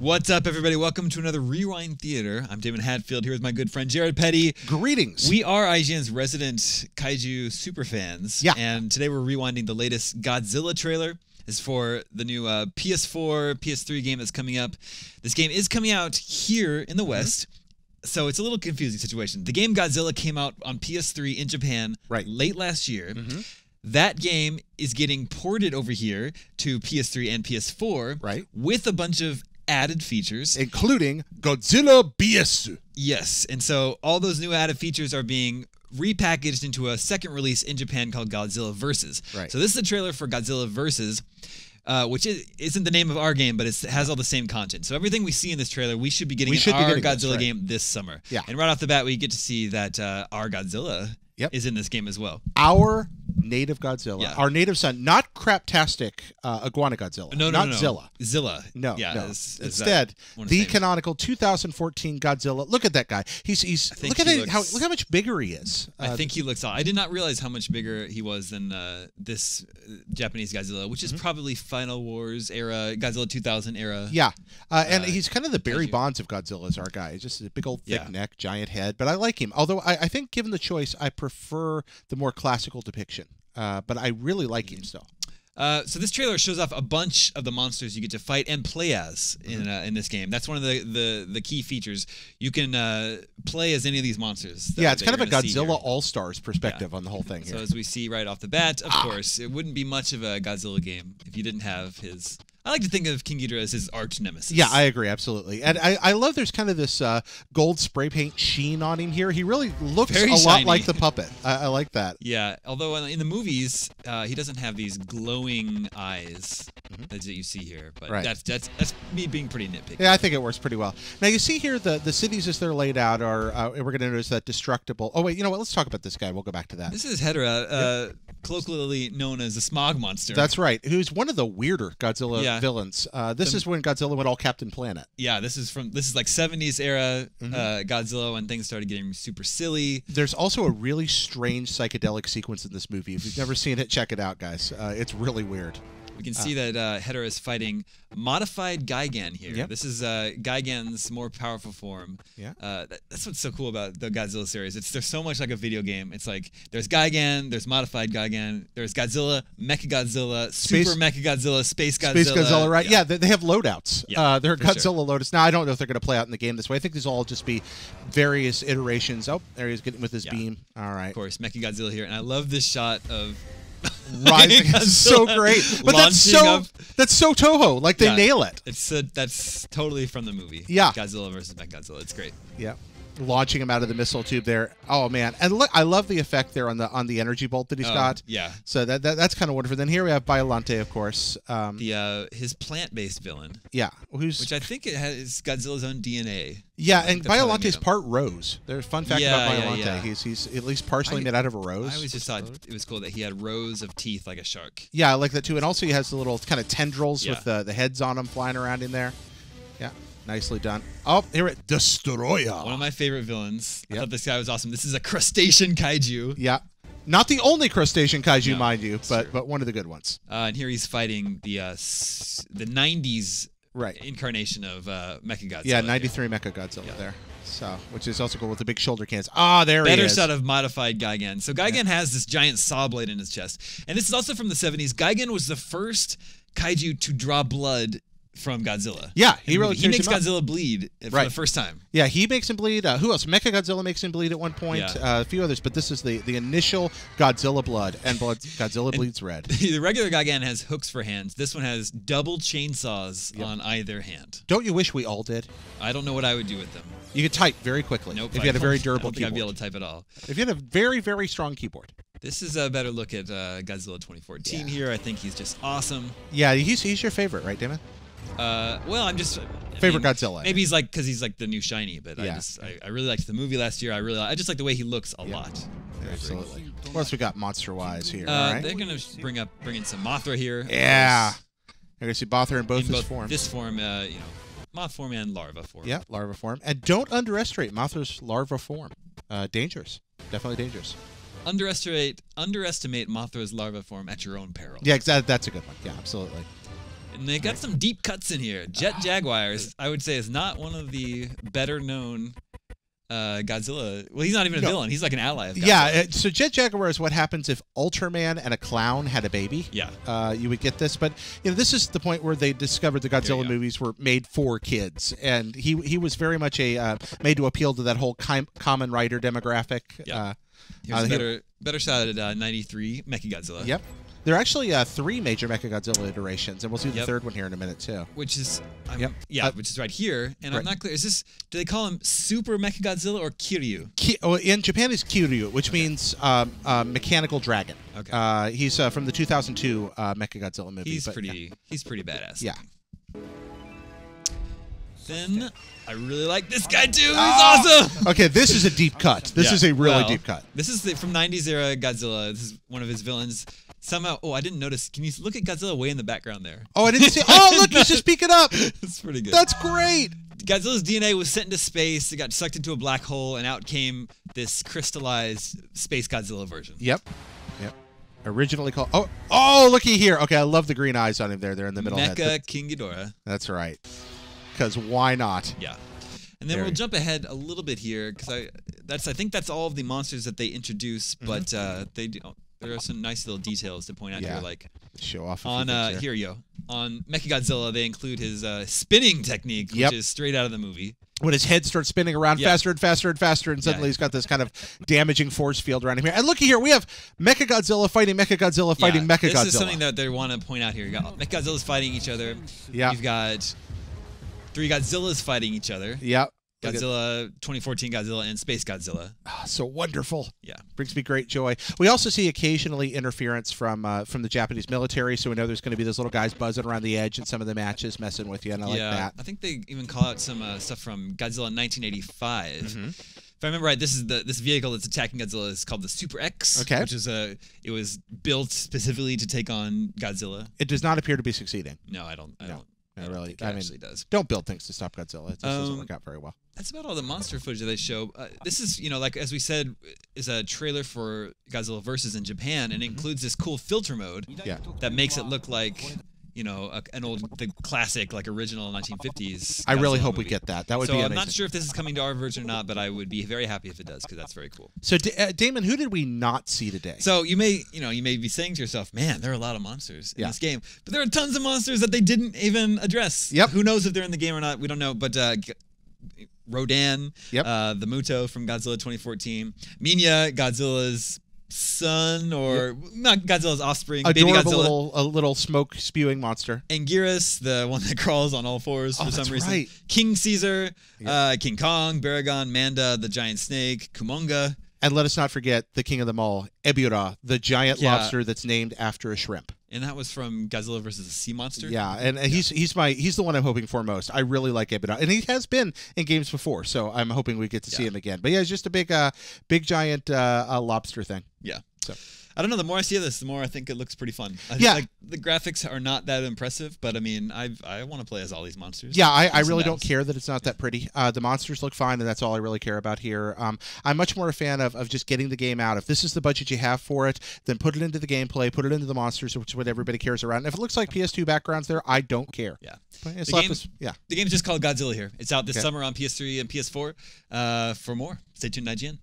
What's up, everybody? Welcome to another Rewind Theater. I'm Damon Hadfield here with my good friend Jared Petty. Greetings. We are IGN's resident Kaiju superfans. Yeah. And today we're rewinding the latest Godzilla trailer. This is for the new PS4, PS3 game that's coming up. This game is coming out here in the West. So it's a little confusing situation. The game Godzilla came out on PS3 in Japan late last year. That game is getting ported over here to PS3 and PS4 with a bunch of added features, including Godzilla PS4. Yes, and so all those new added features are being repackaged into a second release in Japan called Godzilla Versus. So this is a trailer for Godzilla Versus, which isn't the name of our game, but it has all the same content. So everything we see in this trailer, we should be getting in our Godzilla game this summer. And right off the bat, we get to see that our Godzilla is in this game as well. Our native Godzilla, our native son, not craptastic iguana Godzilla. No, Zilla. Zilla. No. Instead, the canonical 2014 Godzilla. Look at that guy. Look how much bigger he is. I think he looks. I did not realize how much bigger he was than this Japanese Godzilla, which is probably Final Wars era, Godzilla 2000 era. Yeah, and he's kind of the Barry Bonds of Godzilla's our guy. He's just a big old thick neck, giant head. But I like him. Although I think, given the choice, I prefer the more classical depiction. But I really like him still. So this trailer shows off a bunch of the monsters you get to fight and play as in this game. That's one of the key features. You can play as any of these monsters. It's kind of a Godzilla All-Stars perspective on the whole thing here. So as we see right off the bat, of course, it wouldn't be much of a Godzilla game if you didn't have his... I like to think of King Ghidorah as his arch nemesis. Yeah, I agree, absolutely. And I love there's kind of this gold spray paint sheen on him here. He really looks very a shiny. lot like the puppet. I like that. Yeah, although in the movies, he doesn't have these glowing eyes that you see here. But that's me being pretty nitpicky. Yeah, I think it works pretty well. Now, you see here the cities as they're laid out are, we're going to notice that destructible. Oh, wait, you know what? Let's talk about this guy. We'll go back to that. This is Hedorah, colloquially known as the Smog Monster. That's right, who's one of the weirder Godzilla villains. This is when Godzilla went all Captain Planet. Yeah, this is like 70s era Godzilla when things started getting super silly. There's also a really strange psychedelic sequence in this movie. If you've never seen it, check it out, guys. It's really weird. We can see that Hedorah is fighting modified Gigan here. This is Gigan's more powerful form. That's what's so cool about the Godzilla series. There's so much like a video game. It's like there's Gigan, there's modified Gigan, there's Godzilla, Mechagodzilla, Super Mechagodzilla, Space Godzilla. Space Godzilla, right? Yeah, they have loadouts. They're Godzilla loadouts. Now, I don't know if they're going to play out in the game this way. I think these will all just be various iterations. Oh, there he is getting with his beam. All right. Of course, Mechagodzilla here. And I love this shot of... rising. It's so great, but that's so Toho. Like they nail it. That's totally from the movie. Godzilla versus Mechagodzilla. It's great. Launching him out of the missile tube there. Oh man, and look, I love the effect there on the energy bolt that he's got. So that's kind of wonderful. Then here we have Biollante, of course. His plant-based villain. Which I think it has Godzilla's own DNA. And Biollante's part rose. There's a fun fact about Biollante. He's at least partially made out of a rose. I always just thought it was cool that he had rows of teeth like a shark. Yeah, I like that too. And also he has the little kind of tendrils with the heads on them flying around in there. Yeah. Nicely done. Oh, here it Destroyer. One of my favorite villains. I thought this guy was awesome. This is a crustacean kaiju. Yeah. Not the only crustacean kaiju, mind you, but one of the good ones. And here he's fighting the 90s incarnation of Mechagodzilla. Yeah, 93 Mechagodzilla there. So, which is also cool with the big shoulder cans. Ah, there he is. Better shot of modified Gigan. So Gigan has this giant saw blade in his chest. And this is also from the 70s. Gigan was the first kaiju to draw blood from Godzilla. Yeah, he makes Godzilla bleed for the first time. Yeah, he makes him bleed. Who else? Mechagodzilla makes him bleed at one point. A few others, but this is the initial Godzilla blood, and Godzilla bleeds red. The regular Gigan has hooks for hands. This one has double chainsaws on either hand. Don't you wish we all did? I don't know what I would do with them. You could type very quickly. Nope, if you had a very durable I don't think keyboard. I'd be able to type at all. If you had a very, very strong keyboard. This is a better look at Godzilla 2014 here. I think he's just awesome. Yeah, he's your favorite, right, Damon? Well, I'm just favorite Godzilla. Maybe he's like because he's like the new shiny, but I really liked the movie last year. I just like the way he looks a lot. Absolutely. What else we got monster-wise here? They're gonna bring in some Mothra here. Yeah, you're gonna see Mothra in both his forms. This form, moth form and larva form. Yeah, larva form. And don't underestimate Mothra's larva form. Dangerous. Definitely dangerous. Underestimate Mothra's larva form at your own peril. Yeah, exactly. That's a good one. Yeah, absolutely. And they got some deep cuts in here. Jet Jaguars, I would say, is not one of the better known Godzilla. Well, he's not even a villain. He's like an ally of Godzilla. Yeah, so Jet Jaguar is what happens if Ultraman and a clown had a baby. Yeah. You would get this. But this is the point where they discovered the Godzilla movies were made for kids. And he was very much made to appeal to that whole common writer demographic. Yeah. Here's a better shot at 93 Mechagodzilla. Yep. There are actually 3 major Mechagodzilla iterations, and we'll see the third one here in a minute too. Which is, which is right here. And I'm not clear. Is this? Do they call him Super Mechagodzilla or Kiryu? In Japan, it's Kiryu, which means mechanical dragon. Okay. He's from the 2002 Mechagodzilla movie. He's pretty badass. Yeah. Then I really like this guy too. He's awesome. Okay, this is a deep cut. This is a really deep cut. This is from 90s era Godzilla. This is one of his villains. Somehow, I didn't notice. Can you look at Godzilla way in the background there? Oh, I didn't see. Oh, look, he's just peeking up. That's pretty good. That's great. Godzilla's DNA was sent into space. It got sucked into a black hole, and out came this crystallized space Godzilla version. Yep. Originally called. Oh, looky here. Okay, I love the green eyes on him there. They're in the middle. Mecha King Ghidorah. That's right. Because why not? Yeah. And then we'll jump ahead a little bit here because I think that's all of the monsters that they introduce, but they do. There are some nice little details to point out here, like show off on here you go. On Mechagodzilla, they include his spinning technique, which is straight out of the movie. When his head starts spinning around faster and faster and faster, and suddenly he's got this kind of damaging force field around him here. And looky here, we have Mechagodzilla fighting Mechagodzilla fighting Mechagodzilla. This is something that they want to point out here. You got Mechagodzilla's fighting each other. Yeah. You've got 3 Godzillas fighting each other. Yep. Godzilla, 2014 Godzilla, and Space Godzilla. So wonderful. Yeah. Brings me great joy. We also see occasionally interference from the Japanese military, so we know there's going to be those little guys buzzing around the edge in some of the matches, messing with you, and I like that. I think they even call out some stuff from Godzilla 1985. If I remember right, this vehicle that's attacking Godzilla is called the Super X, which is it was built specifically to take on Godzilla. It does not appear to be succeeding. No, I don't. Not really. It actually does. Don't build things to stop Godzilla. It just doesn't work out very well. That's about all the monster footage that they show. This is, like as we said, is a trailer for Godzilla Versus in Japan, and it includes this cool filter mode that makes it look like, the classic, like original 1950s. I really Godzilla hope movie. we get that. That would be amazing. I'm not sure if this is coming to our version or not, but I would be very happy if it does because that's very cool. So, Damon, who did we not see today? So you may be saying to yourself, "Man, there are a lot of monsters in this game," but there are tons of monsters that they didn't even address. Yep. Who knows if they're in the game or not? We don't know, but. Rodan, the Muto from Godzilla 2014, Minya, Godzilla's son, or not Godzilla's offspring, adorable baby Godzilla, little smoke spewing monster. Anguirus, the one that crawls on all fours for some reason. Right. King Caesar, King Kong, Baragon, Manda, the giant snake, Kumonga. And let us not forget the king of them all, Ebirah, the giant lobster that's named after a shrimp. And that was from Godzilla versus the Sea Monster. Yeah, and he's the one I'm hoping for most. I really like Ebirah, and he has been in games before, so I'm hoping we get to see him again. But yeah, it's just a big giant lobster thing. Yeah. So. I don't know. The more I see this, the more I think it looks pretty fun. Like the graphics are not that impressive, but I mean, I want to play as all these monsters. Yeah, I really don't care that it's not that pretty. The monsters look fine, and that's all I really care about here. I'm much more a fan of just getting the game out. If this is the budget you have for it, then put it into the gameplay, put it into the monsters, which is what everybody cares about. And if it looks like PS2 backgrounds there, I don't care. Yeah. The game's just called Godzilla here. It's out this summer on PS3 and PS4. For more, stay tuned, IGN.